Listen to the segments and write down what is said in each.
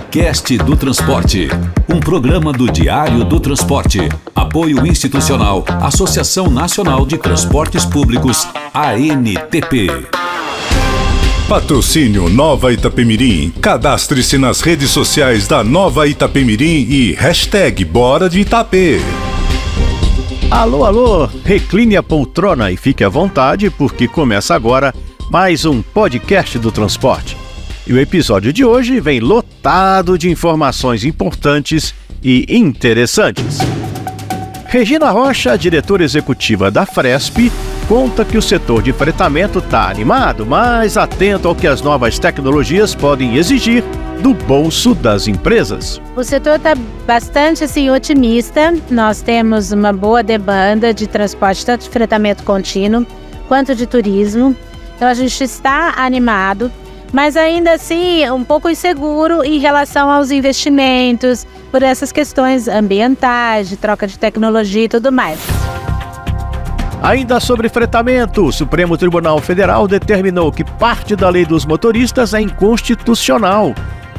Podcast do Transporte, um programa do Diário do Transporte. Apoio institucional, Associação Nacional de Transportes Públicos, ANTP. Patrocínio Nova Itapemirim. Cadastre-se nas redes sociais da Nova Itapemirim e #Bora de Itapê. Alô, recline a poltrona e fique à vontade, porque começa agora mais um podcast do transporte. E o episódio de hoje vem lotado de informações importantes e interessantes. Regina Rocha, diretora executiva da Fresp, conta que o setor de fretamento está animado, mas atento ao que as novas tecnologias podem exigir do bolso das empresas. O setor está bastante otimista. Nós temos uma boa demanda de transporte, tanto de fretamento contínuo quanto de turismo. Então a gente está animado, mas ainda assim um pouco inseguro em relação aos investimentos, por essas questões ambientais, de troca de tecnologia e tudo mais. Ainda sobre fretamento, o Supremo Tribunal Federal determinou que parte da lei dos motoristas é inconstitucional.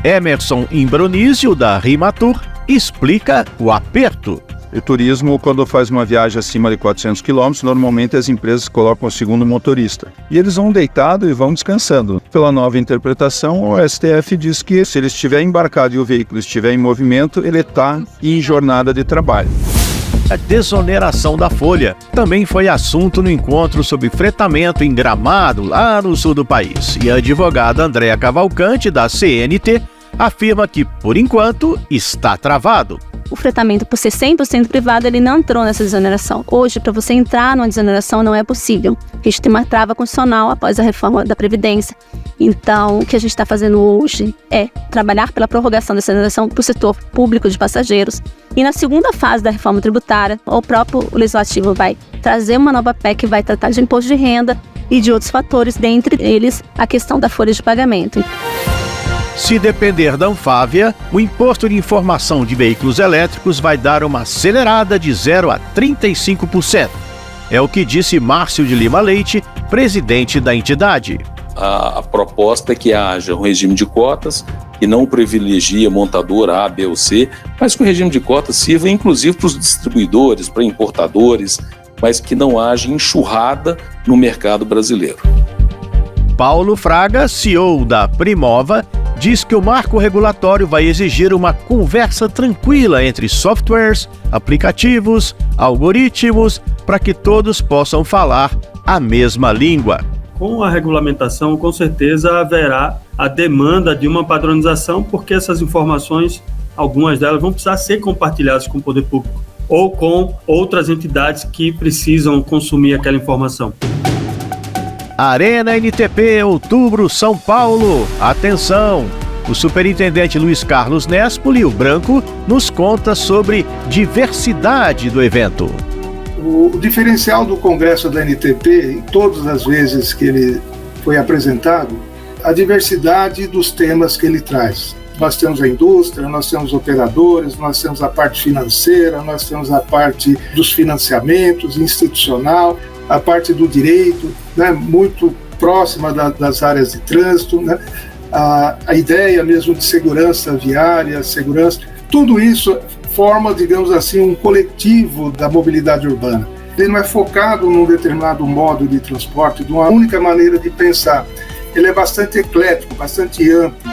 Emerson Imbronizio, da Rimatur, explica o aperto. O turismo, quando faz uma viagem acima de 400 km, normalmente as empresas colocam o segundo motorista. E eles vão deitado e vão descansando. Pela nova interpretação, o STF diz que se ele estiver embarcado e o veículo estiver em movimento, ele está em jornada de trabalho. A desoneração da folha também foi assunto no encontro sobre fretamento em Gramado, lá no sul do país. E a advogada Andréa Cavalcante, da CNT, afirma que, por enquanto, está travado. O fretamento, por ser 100% privado, ele não entrou nessa desoneração. Hoje, para você entrar numa desoneração, não é possível. A gente tem uma trava constitucional após a reforma da Previdência. Então, o que a gente está fazendo hoje é trabalhar pela prorrogação dessa desoneração para o setor público de passageiros. E na segunda fase da reforma tributária, o próprio Legislativo vai trazer uma nova PEC que vai tratar de imposto de renda e de outros fatores, dentre eles a questão da folha de pagamento. Se depender da Anfávia, o imposto de informação de veículos elétricos vai dar uma acelerada de 0 a 35%. É o que disse Márcio de Lima Leite, presidente da entidade. A proposta é que haja um regime de cotas que não privilegia montadora A, B ou C, mas que o regime de cotas sirva inclusive para os distribuidores, para importadores, mas que não haja enxurrada no mercado brasileiro. Paulo Fraga, CEO da Primova, diz que o marco regulatório vai exigir uma conversa tranquila entre softwares, aplicativos, algoritmos, para que todos possam falar a mesma língua. Com a regulamentação, com certeza haverá a demanda de uma padronização, porque essas informações, algumas delas vão precisar ser compartilhadas com o poder público ou com outras entidades que precisam consumir aquela informação. Arena NTP, outubro, São Paulo. Atenção! O superintendente Luiz Carlos Nespoli, o Branco, nos conta sobre diversidade do evento. O diferencial do Congresso da NTP, em todas as vezes que ele foi apresentado, a diversidade dos temas que ele traz. Nós temos a indústria, nós temos operadores, nós temos a parte financeira, nós temos a parte dos financiamentos, institucional, a parte do direito, né, muito próxima das áreas de trânsito, né, a ideia mesmo de segurança viária, segurança, tudo isso forma, digamos assim, um coletivo da mobilidade urbana. Ele não é focado num determinado modo de transporte, de uma única maneira de pensar. Ele é bastante eclético, bastante amplo.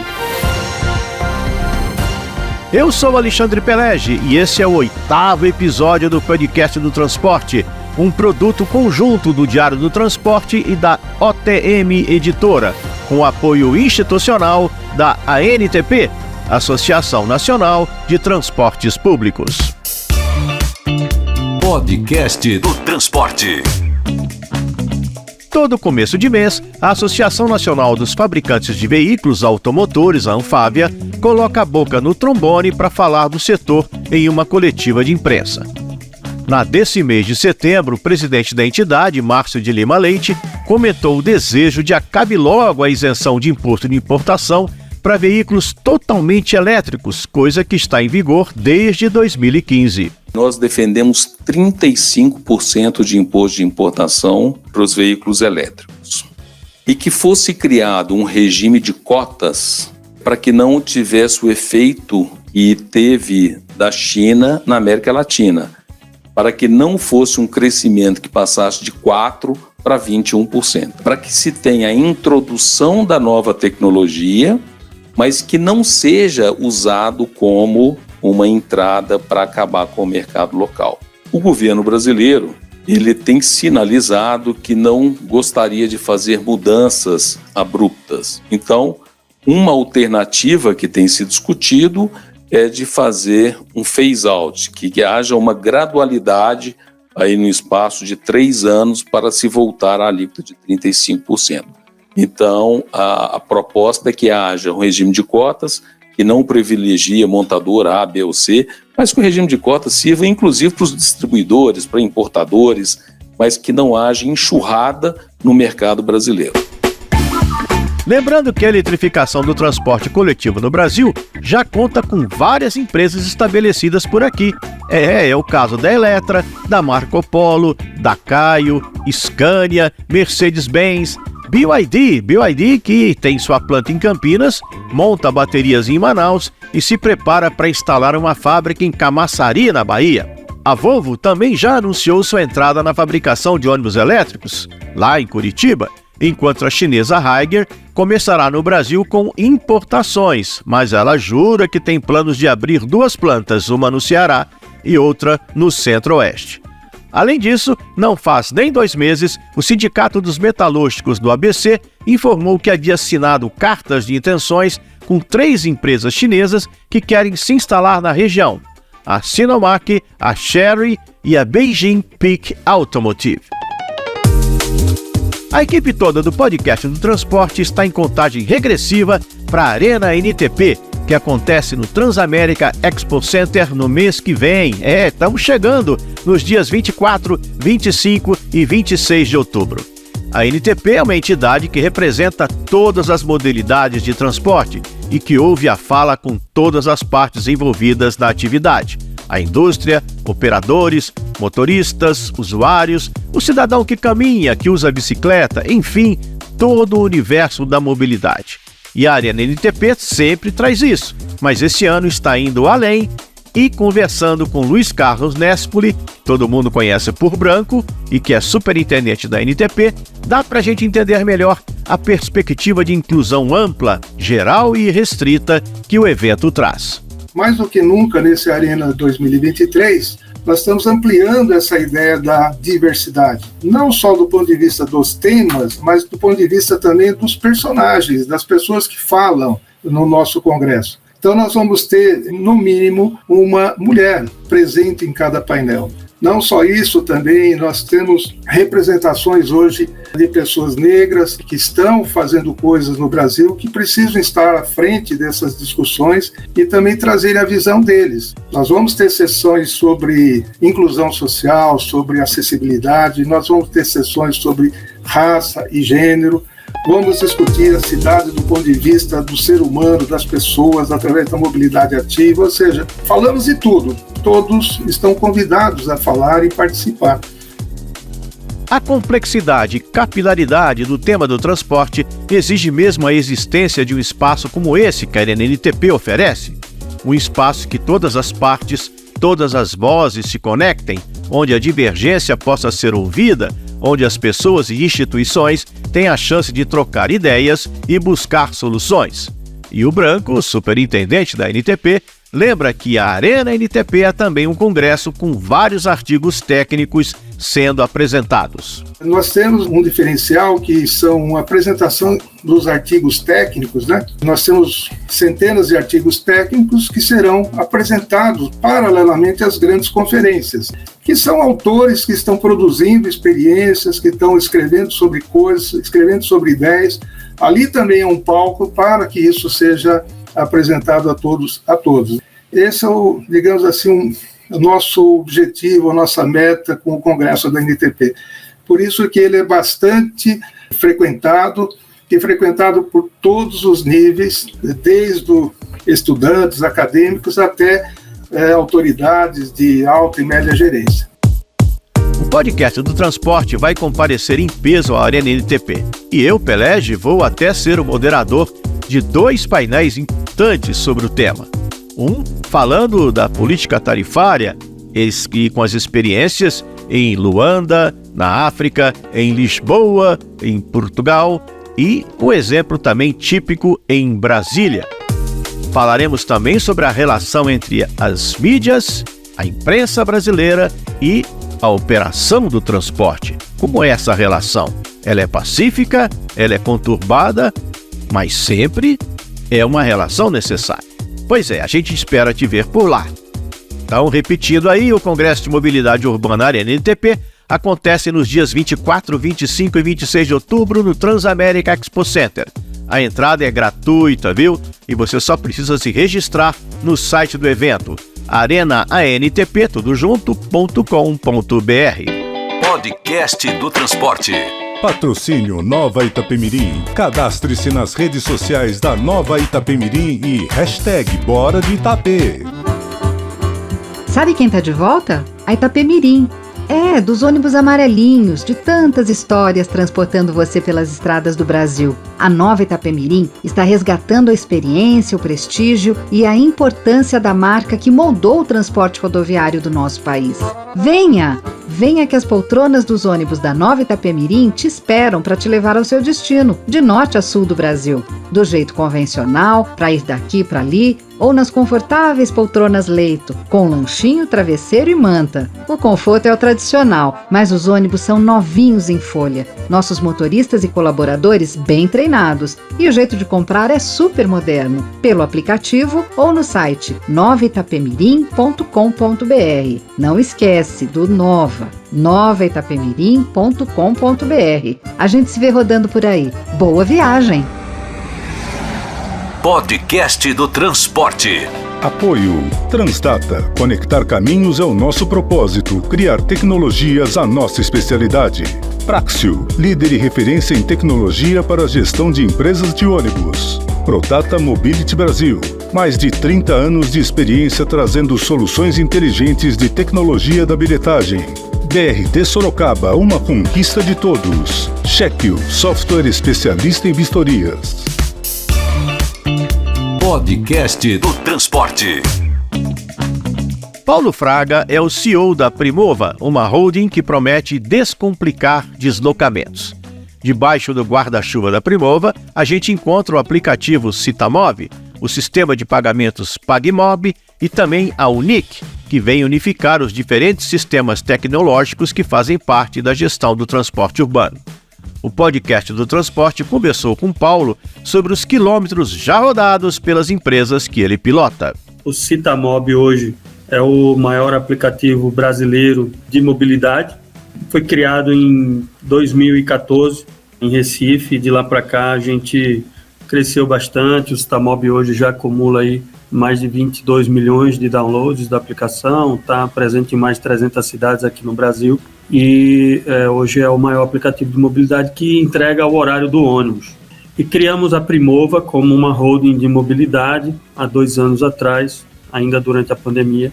Eu sou Alexandre Pelegi e esse é o 8º episódio do podcast do transporte, um produto conjunto do Diário do Transporte e da OTM Editora, com apoio institucional da ANTP, Associação Nacional de Transportes Públicos. Podcast do Transporte. Todo começo de mês, a Associação Nacional dos Fabricantes de Veículos Automotores, a Anfávia, coloca a boca no trombone para falar do setor em uma coletiva de imprensa. Desse mês de setembro, o presidente da entidade, Márcio de Lima Leite, comentou o desejo de acabe logo a isenção de imposto de importação para veículos totalmente elétricos, coisa que está em vigor desde 2015. Nós defendemos 35% de imposto de importação para os veículos elétricos. E que fosse criado um regime de cotas para que não tivesse o efeito que teve da China na América Latina, para que não fosse um crescimento que passasse de 4% para 21%, para que se tenha a introdução da nova tecnologia, mas que não seja usado como uma entrada para acabar com o mercado local. O governo brasileiro, ele tem sinalizado que não gostaria de fazer mudanças abruptas. Então, uma alternativa que tem se discutido é de fazer um phase-out, que haja uma gradualidade aí no espaço de 3 anos para se voltar à alíquota de 35%. Então, a proposta é que haja um regime de cotas que não privilegia montador A, B ou C, mas que o regime de cotas sirva inclusive para os distribuidores, para importadores, mas que não haja enxurrada no mercado brasileiro. Lembrando que a eletrificação do transporte coletivo no Brasil já conta com várias empresas estabelecidas por aqui. É o caso da Eletra, da Marco Polo, da Caio, Scania, Mercedes-Benz, BYD que tem sua planta em Campinas, monta baterias em Manaus e se prepara para instalar uma fábrica em Camaçari, na Bahia. A Volvo também já anunciou sua entrada na fabricação de ônibus elétricos, lá em Curitiba, enquanto a chinesa Higer começará no Brasil com importações, mas ela jura que tem planos de abrir 2 plantas, uma no Ceará e outra no Centro-Oeste. Além disso, não faz nem 2 meses, o Sindicato dos Metalúrgicos do ABC informou que havia assinado cartas de intenções com 3 empresas chinesas que querem se instalar na região: a Sinomac, a Chery e a Beijing Peak Automotive. A equipe toda do podcast do transporte está em contagem regressiva para a Arena NTP, que acontece no Transamérica Expo Center no mês que vem. Estamos chegando nos dias 24, 25 e 26 de outubro. A NTP é uma entidade que representa todas as modalidades de transporte e que ouve a fala com todas as partes envolvidas na atividade: a indústria, operadores, motoristas, usuários, o cidadão que caminha, que usa a bicicleta, enfim, todo o universo da mobilidade. E a Arena NTP sempre traz isso, mas esse ano está indo além e conversando com Luiz Carlos Nespoli, todo mundo conhece por Branco e que é superintendente da NTP, dá para a gente entender melhor a perspectiva de inclusão ampla, geral e restrita que o evento traz. Mais do que nunca nesse Arena 2023, nós estamos ampliando essa ideia da diversidade, não só do ponto de vista dos temas, mas do ponto de vista também dos personagens, das pessoas que falam no nosso congresso. Então nós vamos ter, no mínimo, uma mulher presente em cada painel. Não só isso, também nós temos representações hoje de pessoas negras que estão fazendo coisas no Brasil que precisam estar à frente dessas discussões e também trazer a visão deles. Nós vamos ter sessões sobre inclusão social, sobre acessibilidade, nós vamos ter sessões sobre raça e gênero. Vamos discutir a cidade do ponto de vista do ser humano, das pessoas, através da mobilidade ativa, ou seja, falamos de tudo. Todos estão convidados a falar e participar. A complexidade e capilaridade do tema do transporte exige mesmo a existência de um espaço como esse que a Arena NTP oferece. Um espaço que todas as partes, todas as vozes se conectem, onde a divergência possa ser ouvida, onde as pessoas e instituições têm a chance de trocar ideias e buscar soluções. E o Branco, o superintendente da NTP, lembra que a Arena NTP é também um congresso com vários artigos técnicos sendo apresentados. Nós temos um diferencial que são a apresentação dos artigos técnicos, né? Nós temos centenas de artigos técnicos que serão apresentados paralelamente às grandes conferências, que são autores que estão produzindo experiências, que estão escrevendo sobre coisas, escrevendo sobre ideias. Ali também é um palco para que isso seja apresentado a todos. Esse é o, digamos assim, o nosso objetivo, a nossa meta com o Congresso da NTP. Por isso que ele é bastante frequentado, e frequentado por todos os níveis, desde estudantes, acadêmicos, até autoridades de alta e média gerência. O podcast do transporte vai comparecer em peso à Arena NTP. E eu, Pelege, vou até ser o moderador de 2 painéis importantes sobre o tema. Um falando da política tarifária e com as experiências em Luanda, na África, em Lisboa, em Portugal e um exemplo também típico em Brasília. Falaremos também sobre a relação entre as mídias, a imprensa brasileira e a operação do transporte. Como é essa relação? Ela é pacífica, ela é conturbada, mas sempre é uma relação necessária. Pois é, a gente espera te ver por lá. Então, repetindo aí, o Congresso de Mobilidade Urbana ArenaNTP acontece nos dias 24, 25 e 26 de outubro no Transamérica Expo Center. A entrada é gratuita, viu? E você só precisa se registrar no site do evento, arenaantp.com.br. Podcast do Transporte. Patrocínio Nova Itapemirim. Cadastre-se nas redes sociais da Nova Itapemirim e #Bora de Itapê. Sabe quem tá de volta? A Itapemirim. Dos ônibus amarelinhos, de tantas histórias transportando você pelas estradas do Brasil. A Nova Itapemirim está resgatando a experiência, o prestígio e a importância da marca que moldou o transporte rodoviário do nosso país. Venha! Venha que as poltronas dos ônibus da Nova Itapemirim te esperam para te levar ao seu destino, de norte a sul do Brasil. Do jeito convencional, para ir daqui para ali, ou nas confortáveis poltronas leito, com lanchinho, travesseiro e manta. O conforto é o tradicional, mas os ônibus são novinhos em folha. Nossos motoristas e colaboradores bem treinados. E o jeito de comprar é super moderno, pelo aplicativo ou no site novaitapemirim.com.br. Não esquece do Nova. novaitapemirim.com.br. A gente se vê rodando por aí. Boa viagem! Podcast do Transporte. Apoio Transdata. Conectar caminhos é o nosso propósito. Criar tecnologias a nossa especialidade. Praxio, líder e referência em tecnologia para a gestão de empresas de ônibus. Prodata Mobility Brasil. Mais de 30 anos de experiência trazendo soluções inteligentes de tecnologia da bilhetagem. BRT Sorocaba, uma conquista de todos. Chequio, software especialista em vistorias. Podcast do Transporte. Paulo Fraga é o CEO da Primova, uma holding que promete descomplicar deslocamentos. Debaixo do guarda-chuva da Primova, a gente encontra o aplicativo Citamob, o sistema de pagamentos PagMob e também a Unic, que vem unificar os diferentes sistemas tecnológicos que fazem parte da gestão do transporte urbano. O podcast do transporte conversou com Paulo sobre os quilômetros já rodados pelas empresas que ele pilota. O Citamob hoje é o maior aplicativo brasileiro de mobilidade. Foi criado em 2014 em Recife. De lá para cá a gente cresceu bastante. O Citamob hoje já acumula aí mais de 22 milhões de downloads da aplicação. Está presente em mais de 300 cidades aqui no Brasil. E hoje é o maior aplicativo de mobilidade que entrega o horário do ônibus. E criamos a Primova como uma holding de mobilidade há 2 anos atrás, ainda durante a pandemia,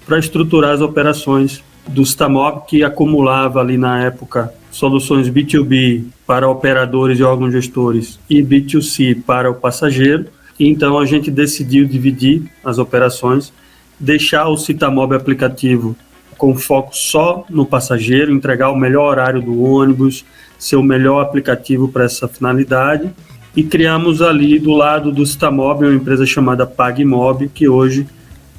para estruturar as operações do Citamob, que acumulava ali na época soluções B2B para operadores e órgãos gestores e B2C para o passageiro. E então a gente decidiu dividir as operações, deixar o Citamob aplicativo com foco só no passageiro, entregar o melhor horário do ônibus, ser o melhor aplicativo para essa finalidade. E criamos ali do lado do Citamob uma empresa chamada PagMob, que hoje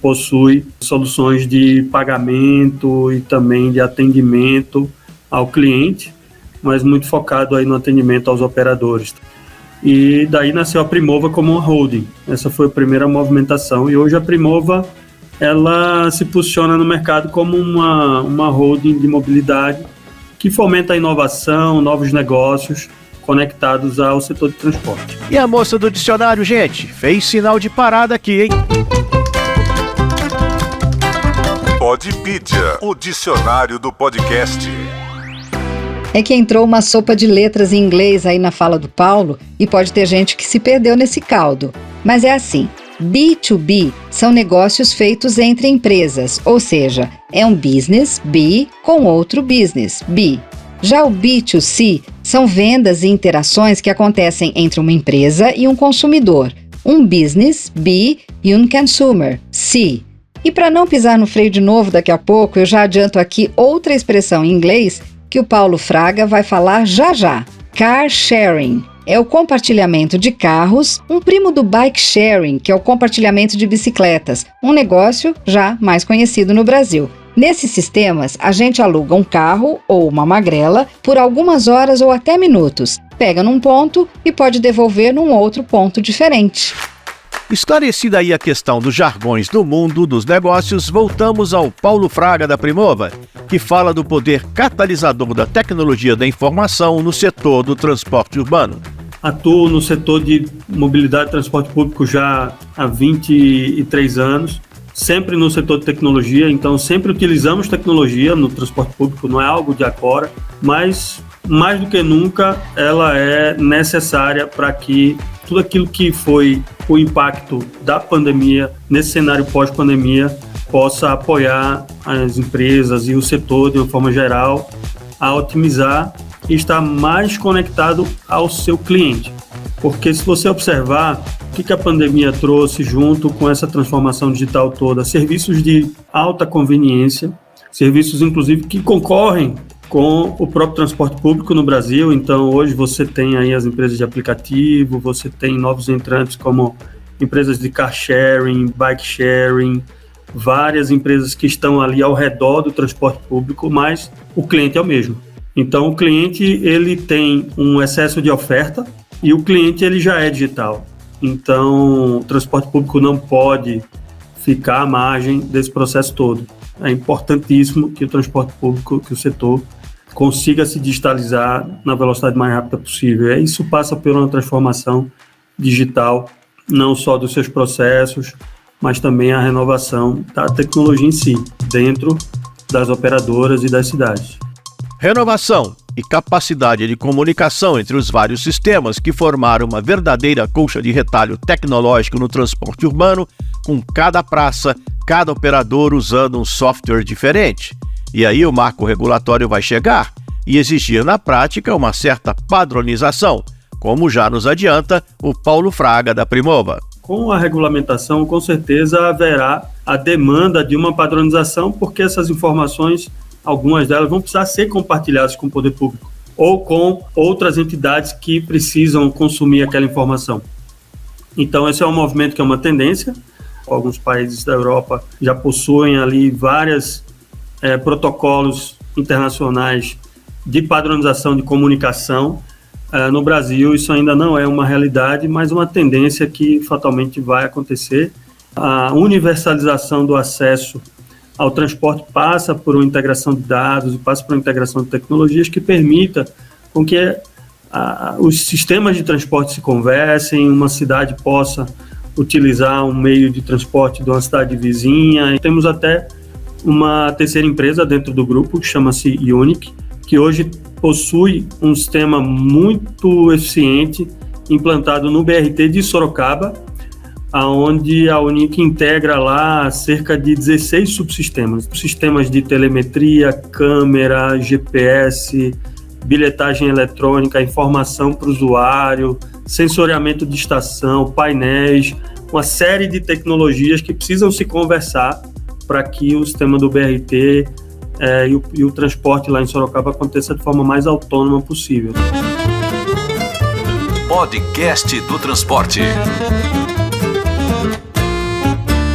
possui soluções de pagamento e também de atendimento ao cliente, mas muito focado aí no atendimento aos operadores. E daí nasceu a Primova como uma holding. Essa foi a primeira movimentação. E hoje a Primova ela se posiciona no mercado como uma holding de mobilidade que fomenta a inovação, novos negócios conectados ao setor de transporte. E a moça do dicionário, gente, fez sinal de parada aqui, hein? Podpedia, o dicionário do podcast. É que entrou uma sopa de letras em inglês aí na fala do Paulo e pode ter gente que se perdeu nesse caldo. Mas é assim. B2B são negócios feitos entre empresas, ou seja, é um business B com outro business B. Já o B2C São vendas e interações que acontecem entre uma empresa e um consumidor, um business, B, e um consumer, C. E para não pisar no freio de novo daqui a pouco, eu já adianto aqui outra expressão em inglês que o Paulo Fraga vai falar já já. Car sharing. É o compartilhamento de carros, um primo do bike sharing, que é o compartilhamento de bicicletas, um negócio já mais conhecido no Brasil. Nesses sistemas, a gente aluga um carro ou uma magrela por algumas horas ou até minutos, pega num ponto e pode devolver num outro ponto diferente. Esclarecida aí a questão dos jargões do mundo dos negócios, voltamos ao Paulo Fraga da Primova, que fala do poder catalisador da tecnologia da informação no setor do transporte urbano. Atuo no setor de mobilidade e transporte público já há 23 anos, sempre no setor de tecnologia, então sempre utilizamos tecnologia no transporte público, não é algo de agora, mas mais do que nunca ela é necessária para que tudo aquilo que foi o impacto da pandemia, nesse cenário pós-pandemia, possa apoiar as empresas e o setor de uma forma geral a otimizar e estar mais conectado ao seu cliente. Porque se você observar o que a pandemia trouxe junto com essa transformação digital toda, serviços de alta conveniência, serviços inclusive que concorrem com o próprio transporte público no Brasil. Então hoje você tem aí as empresas de aplicativo, você tem novos entrantes como empresas de car sharing, bike sharing, várias empresas que estão ali ao redor do transporte público, mas o cliente é o mesmo. Então o cliente ele tem um excesso de oferta e o cliente ele já é digital. Então o transporte público não pode ficar à margem desse processo todo. É importantíssimo que o transporte público, que o setor consiga se digitalizar na velocidade mais rápida possível. Isso passa por uma transformação digital, não só dos seus processos, mas também a renovação da tecnologia em si, dentro das operadoras e das cidades. Renovação e capacidade de comunicação entre os vários sistemas que formaram uma verdadeira colcha de retalho tecnológico no transporte urbano, com cada praça, cada operador usando um software diferente. E aí o marco regulatório vai chegar e exigir na prática uma certa padronização, como já nos adianta o Paulo Fraga da Primova. Com a regulamentação, com certeza haverá a demanda de uma padronização, porque essas informações, algumas delas vão precisar ser compartilhadas com o poder público ou com outras entidades que precisam consumir aquela informação. Então esse é um movimento que é uma tendência. Alguns países da Europa já possuem ali vários protocolos internacionais de padronização de comunicação. No Brasil isso ainda não é uma realidade, mas uma tendência que fatalmente vai acontecer. A universalização do acesso ao transporte passa por uma integração de dados e passa por uma integração de tecnologias que permita com que os sistemas de transporte se conversem, uma cidade possa utilizar um meio de transporte de uma cidade vizinha. E temos até uma terceira empresa dentro do grupo que chama-se Unic, que hoje possui um sistema muito eficiente implantado no BRT de Sorocaba, onde a Unic integra lá cerca de 16 subsistemas, sistemas de telemetria, câmera, GPS, bilhetagem eletrônica, informação para o usuário, sensoriamento de estação, painéis, uma série de tecnologias que precisam se conversar para que o sistema do BRT e o transporte lá em Sorocaba aconteça de forma mais autônoma possível. Podcast do Transporte.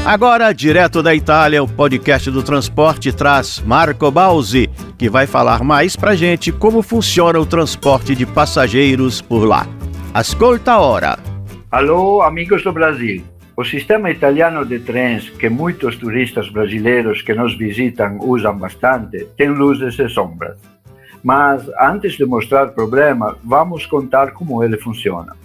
Agora, direto da Itália, o podcast do transporte traz Marco Balzi, que vai falar mais pra gente como funciona o transporte de passageiros por lá. Ascolta ora. Alô, amigos do Brasil. O sistema italiano de trens, que muitos turistas brasileiros que nos visitam usam bastante, tem luzes e sombras. Mas, antes de mostrar o problema, vamos contar como ele funciona.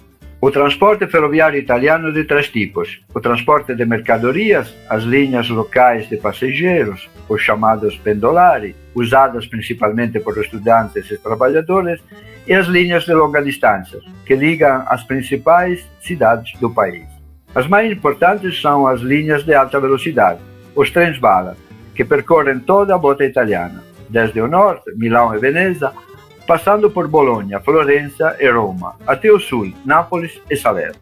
O transporte ferroviário italiano é de três tipos: o transporte de mercadorias, as linhas locais de passageiros, os chamados pendolari, usadas principalmente por estudantes e trabalhadores, e as linhas de longa distância, que ligam as principais cidades do país. As mais importantes são as linhas de alta velocidade, os trens-bala, que percorrem toda a bota italiana, desde o norte, Milão e Veneza, passando por Bolonha, Florença e Roma, até o sul, Nápoles e Salerno.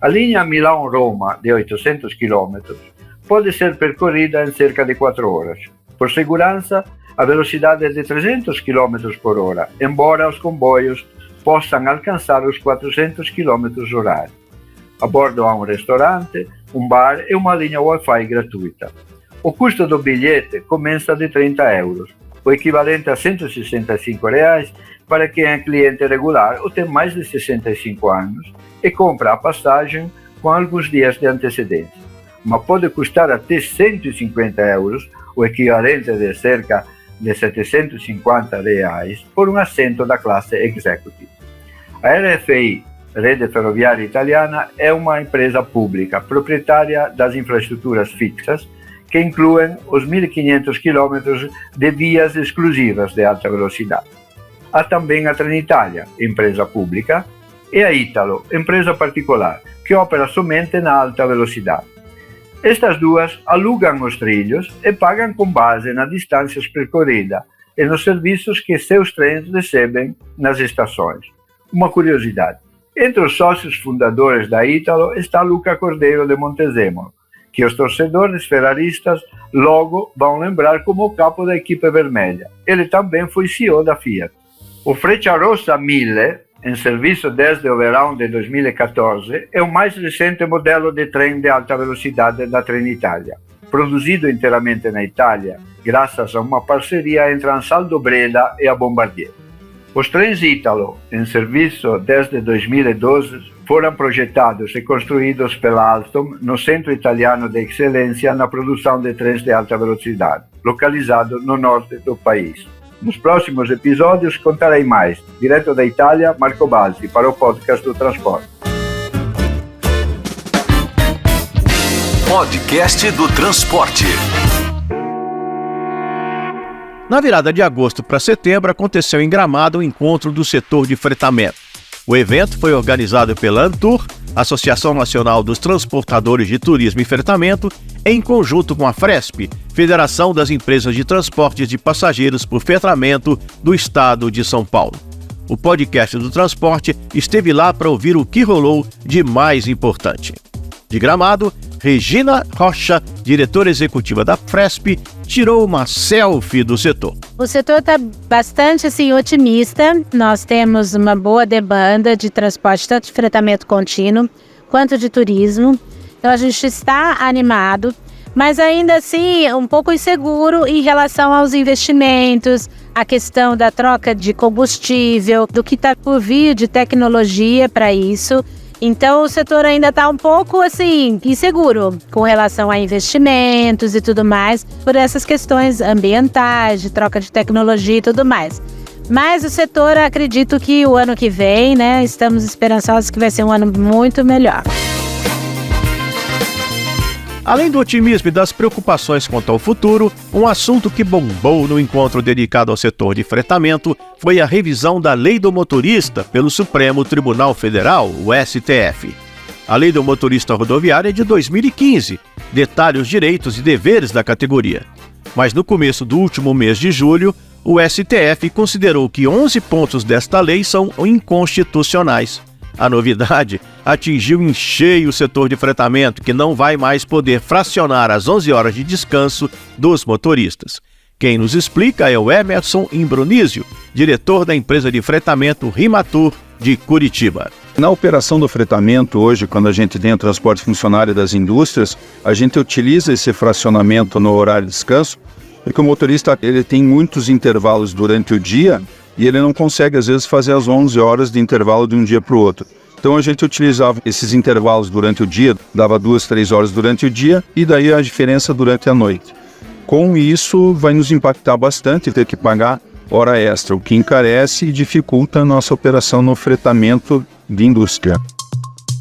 A linha Milão-Roma, de 800 km, pode ser percorrida em cerca de 4 horas. Por segurança, a velocidade é de 300 km por hora, embora os comboios possam alcançar os 400 km h. A bordo há um restaurante, um bar e uma linha Wi-Fi gratuita. O custo do bilhete começa de 30 euros, o equivalente a R$165 para quem é cliente regular ou tem mais de 65 anos e compra a passagem com alguns dias de antecedência. Mas pode custar até 150 euros, o equivalente de cerca de R$750 por um assento da classe Executive. A RFI, Rede Ferroviária Italiana, é uma empresa pública, proprietária das infraestruturas fixas, que incluem os 1.500 km de vias exclusivas de alta velocidade. Há também a Trenitalia, empresa pública, e a Italo, empresa particular, que opera somente na alta velocidade. Estas duas alugam os trilhos e pagam com base nas distâncias percorridas e nos serviços que seus trens recebem nas estações. Uma curiosidade: entre os sócios fundadores da Italo está Luca Cordeiro de Montezemolo, que os torcedores ferraristas logo vão lembrar como o capo da equipe vermelha. Ele também foi CEO da Fiat. O Frecciarossa 1000, em serviço desde o verão de 2014, é o mais recente modelo de trem de alta velocidade da Trenitalia, produzido inteiramente na Itália, graças a uma parceria entre a Ansaldo Breda e a Bombardier. Os trens Italo, em serviço desde 2012, foram projetados e construídos pela Alstom no Centro Italiano de Excelência na produção de trens de alta velocidade, localizado no norte do país. Nos próximos episódios contarei mais. Direto da Itália, Marco Balzi, para o podcast do Transporte. Podcast do Transporte. Na virada de agosto para setembro, aconteceu em Gramado o encontro do setor de fretamento. O evento foi organizado pela Antur, Associação Nacional dos Transportadores de Turismo e Fretamento, em conjunto com a Fresp, Federação das Empresas de Transportes de Passageiros por Fretamento do Estado de São Paulo. O podcast do Transporte esteve lá para ouvir o que rolou de mais importante. De Gramado, Regina Rocha, diretora executiva da Fresp, tirou uma selfie do setor. O setor está bastante otimista. Nós temos uma boa demanda de transporte, tanto de fretamento contínuo quanto de turismo. Então a gente está animado, mas ainda assim um pouco inseguro em relação aos investimentos, a questão da troca de combustível, do que está por vir de tecnologia para isso. Então o setor ainda está um pouco inseguro com relação a investimentos e tudo mais, por essas questões ambientais, de troca de tecnologia e tudo mais. Mas o setor, acredito que o ano que vem, estamos esperançosos que vai ser um ano muito melhor. Além do otimismo e das preocupações quanto ao futuro, um assunto que bombou no encontro dedicado ao setor de fretamento foi a revisão da Lei do Motorista pelo Supremo Tribunal Federal, o STF. A Lei do Motorista Rodoviário é de 2015, detalha os direitos e deveres da categoria. Mas no começo do último mês de julho, o STF considerou que 11 pontos desta lei são inconstitucionais. A novidade atingiu em cheio o setor de fretamento, que não vai mais poder fracionar as 11 horas de descanso dos motoristas. Quem nos explica é o Emerson Imbronísio, diretor da empresa de fretamento Rimatur de Curitiba. Na operação do fretamento, hoje, quando a gente tem o transporte funcionário das indústrias, a gente utiliza esse fracionamento no horário de descanso, porque o motorista ele tem muitos intervalos durante o dia e ele não consegue, às vezes, fazer as 11 horas de intervalo de um dia para o outro. Então a gente utilizava esses intervalos durante o dia, dava 2, 3 horas durante o dia e daí a diferença durante a noite. Com isso, vai nos impactar bastante ter que pagar hora extra, o que encarece e dificulta a nossa operação no fretamento de indústria.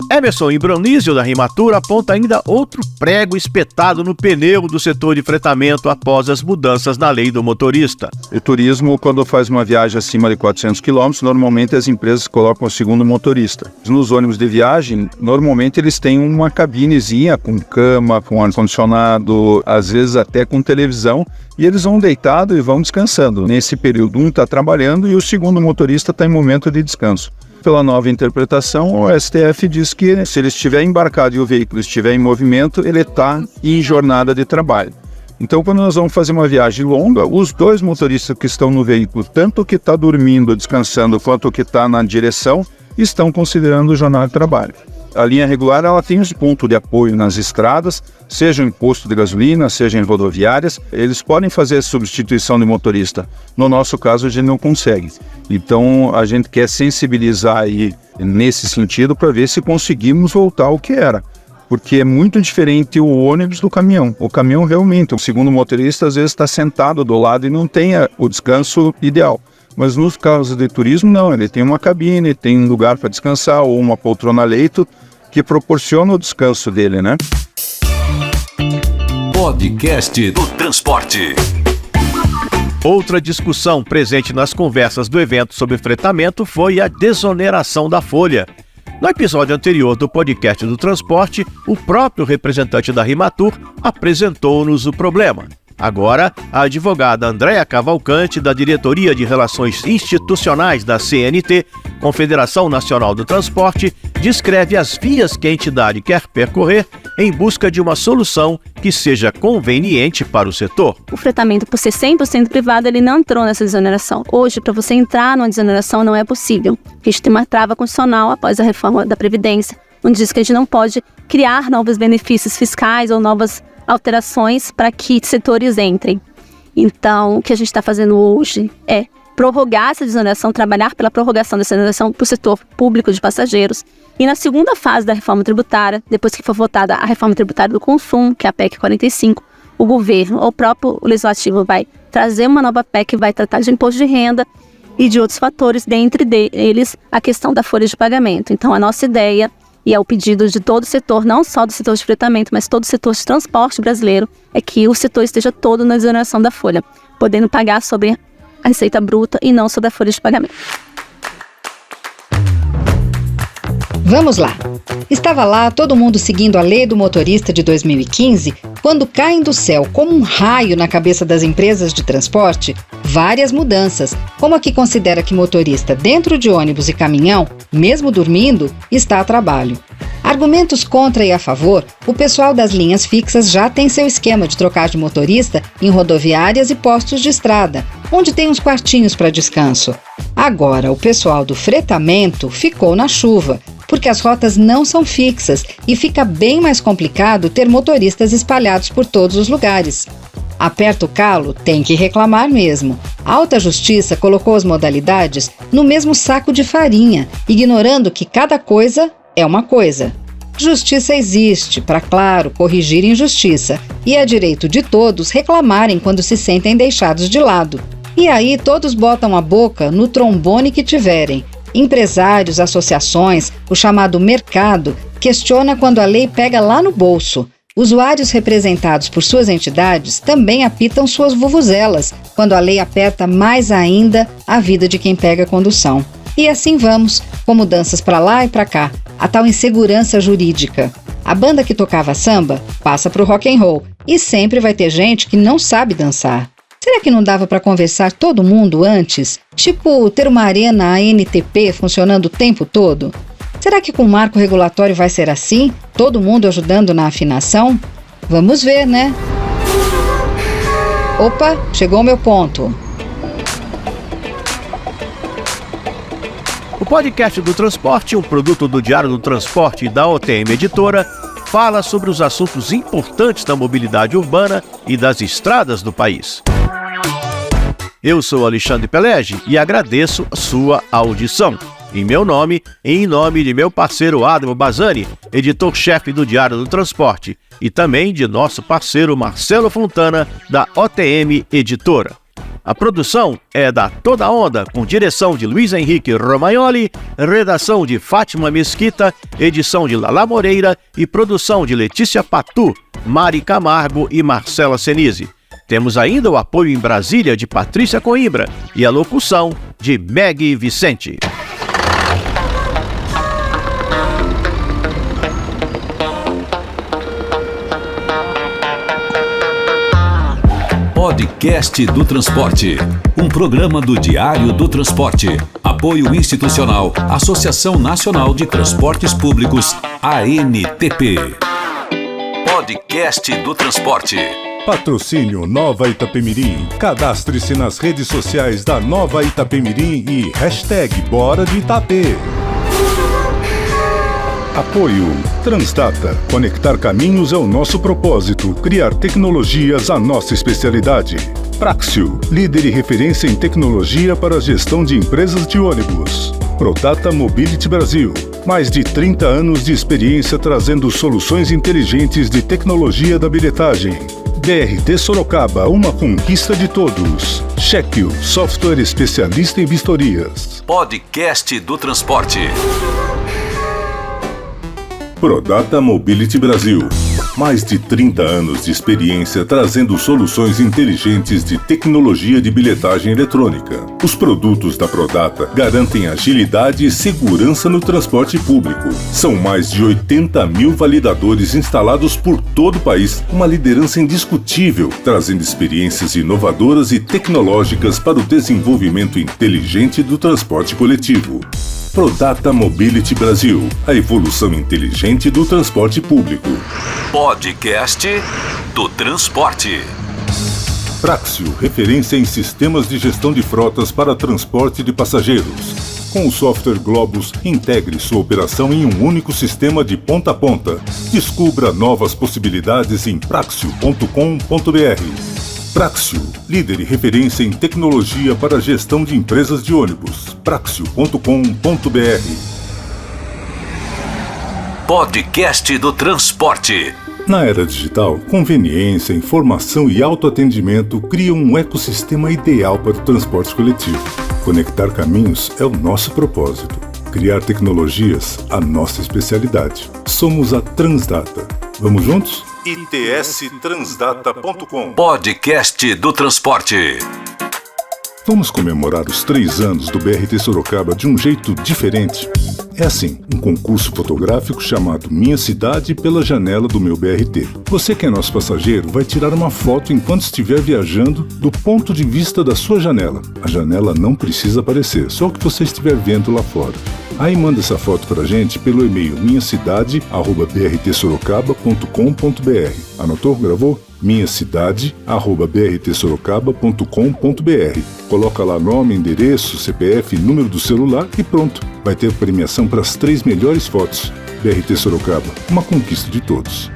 Emerson Imbronísio, da Rimatur, aponta ainda outro prego espetado no pneu do setor de fretamento após as mudanças na lei do motorista. O turismo, quando faz uma viagem acima de 400 km, normalmente as empresas colocam o segundo motorista. Nos ônibus de viagem, normalmente eles têm uma cabinezinha com cama, com ar-condicionado, às vezes até com televisão, e eles vão deitados e vão descansando. Nesse período, um está trabalhando e o segundo motorista está em momento de descanso. Pela nova interpretação, o STF diz que se ele estiver embarcado e o veículo estiver em movimento, ele está em jornada de trabalho. Então, quando nós vamos fazer uma viagem longa, os dois motoristas que estão no veículo, tanto o que está dormindo, descansando, quanto o que está na direção, estão considerando jornada de trabalho. A linha regular ela tem os pontos de apoio nas estradas, seja em posto de gasolina, seja em rodoviárias. Eles podem fazer substituição de motorista. No nosso caso, a gente não consegue. Então, a gente quer sensibilizar aí nesse sentido para ver se conseguimos voltar ao que era. Porque é muito diferente o ônibus do caminhão. O caminhão realmente, o segundo motorista às vezes está sentado do lado e não tem o descanso ideal. Mas nos casos de turismo, não. Ele tem uma cabine, tem um lugar para descansar ou uma poltrona-leito que proporciona o descanso dele, né? Podcast do Transporte. Outra discussão presente nas conversas do evento sobre fretamento foi a desoneração da folha. No episódio anterior do podcast do Transporte, o próprio representante da Rimatur apresentou-nos o problema. Agora, a advogada Andréa Cavalcante, da Diretoria de Relações Institucionais da CNT, Confederação Nacional do Transporte, descreve as vias que a entidade quer percorrer em busca de uma solução que seja conveniente para o setor. O fretamento, por ser 100% privado, ele não entrou nessa desoneração. Hoje, para você entrar numa desoneração, não é possível. A gente tem uma trava constitucional após a reforma da Previdência, onde diz que a gente não pode criar novos benefícios fiscais ou novas alterações para que setores entrem. Então, o que a gente está fazendo hoje é prorrogar essa desoneração, trabalhar pela prorrogação dessa desoneração para o setor público de passageiros. E na segunda fase da reforma tributária, depois que for votada a reforma tributária do consumo, que é a PEC 45, o governo ou o próprio legislativo vai trazer uma nova PEC que vai tratar de imposto de renda e de outros fatores, dentre eles a questão da folha de pagamento. Então, a nossa ideia, e é o pedido de todo o setor, não só do setor de fretamento, mas todo o setor de transporte brasileiro, é que o setor esteja todo na desoneração da folha, podendo pagar sobre a receita bruta e não sobre a folha de pagamento. Vamos lá. Estava lá todo mundo seguindo a lei do motorista de 2015, quando caem do céu como um raio na cabeça das empresas de transporte várias mudanças, como a que considera que motorista dentro de ônibus e caminhão, mesmo dormindo, está a trabalho. Argumentos contra e a favor, o pessoal das linhas fixas já tem seu esquema de trocar de motorista em rodoviárias e postos de estrada, onde tem uns quartinhos para descanso. Agora, o pessoal do fretamento ficou na chuva, porque as rotas não são fixas e fica bem mais complicado ter motoristas espalhados por todos os lugares. Aperta o calo, tem que reclamar mesmo. A Alta Justiça colocou as modalidades no mesmo saco de farinha, ignorando que cada coisa é uma coisa. Justiça existe para, claro, corrigir injustiça, e é direito de todos reclamarem quando se sentem deixados de lado. E aí todos botam a boca no trombone que tiverem. Empresários, associações, o chamado mercado, questiona quando a lei pega lá no bolso. Usuários representados por suas entidades também apitam suas vuvuzelas, quando a lei aperta mais ainda a vida de quem pega a condução. E assim vamos, com mudanças para lá e para cá, a tal insegurança jurídica. A banda que tocava samba passa para o rock and roll, e sempre vai ter gente que não sabe dançar. Será que não dava para conversar todo mundo antes? Tipo, ter uma arena ANTP funcionando o tempo todo? Será que com o marco regulatório vai ser assim? Todo mundo ajudando na afinação? Vamos ver, né? Opa, chegou o meu ponto. O podcast do Transporte, um produto do Diário do Transporte e da OTM Editora, fala sobre os assuntos importantes da mobilidade urbana e das estradas do país. Eu sou Alexandre Pelegi e agradeço a sua audição. Em meu nome e em nome de meu parceiro Adamo Bazzani, editor-chefe do Diário do Transporte, e também de nosso parceiro Marcelo Fontana, da OTM Editora. A produção é da Toda Onda, com direção de Luiz Henrique Romagnoli, redação de Fátima Mesquita, edição de Lala Moreira e produção de Letícia Patu, Mari Camargo e Marcela Senise. Temos ainda o apoio em Brasília de Patrícia Coimbra e a locução de Meg Vicente. Podcast do Transporte, um programa do Diário do Transporte. Apoio institucional, Associação Nacional de Transportes Públicos, ANTP. Podcast do Transporte. Patrocínio Nova Itapemirim. Cadastre-se nas redes sociais da Nova Itapemirim e #Bora de Itapê. Apoio Transdata. Conectar caminhos é o nosso propósito. Criar tecnologias a nossa especialidade. Praxio. Líder e referência em tecnologia para a gestão de empresas de ônibus. Prodata Mobility Brasil. Mais de 30 anos de experiência trazendo soluções inteligentes de tecnologia da bilhetagem. BRT Sorocaba, uma conquista de todos. Chequio, software especialista em vistorias. Podcast do Transporte. Prodata Mobility Brasil. Mais de 30 anos de experiência trazendo soluções inteligentes de tecnologia de bilhetagem eletrônica. Os produtos da Prodata garantem agilidade e segurança no transporte público. São mais de 80 mil validadores instalados por todo o país, uma liderança indiscutível, trazendo experiências inovadoras e tecnológicas para o desenvolvimento inteligente do transporte coletivo. Prodata Mobility Brasil, a evolução inteligente do transporte público. Podcast do Transporte. Praxio, referência em sistemas de gestão de frotas para transporte de passageiros. Com o software Globus, integre sua operação em um único sistema de ponta a ponta. Descubra novas possibilidades em praxio.com.br. Praxio, líder e referência em tecnologia para a gestão de empresas de ônibus. praxio.com.br. Podcast do Transporte. Na era digital, conveniência, informação e autoatendimento criam um ecossistema ideal para o transporte coletivo. Conectar caminhos é o nosso propósito. Criar tecnologias, a nossa especialidade. Somos a Transdata. Vamos juntos? itstransdata.com. Podcast do Transporte. Vamos comemorar os 3 anos do BRT Sorocaba de um jeito diferente. É assim, um concurso fotográfico chamado Minha Cidade pela Janela do Meu BRT. Você que é nosso passageiro vai tirar uma foto enquanto estiver viajando do ponto de vista da sua janela. A janela não precisa aparecer, só o que você estiver vendo lá fora. Aí manda essa foto pra gente pelo e-mail minhacidade@brtsorocaba.com.br. Anotou? Gravou? minhacidade@brtsorocaba.com.br. Coloca lá nome, endereço, CPF, número do celular e pronto. Vai ter premiação para as 3 melhores fotos. BRT Sorocaba, uma conquista de todos.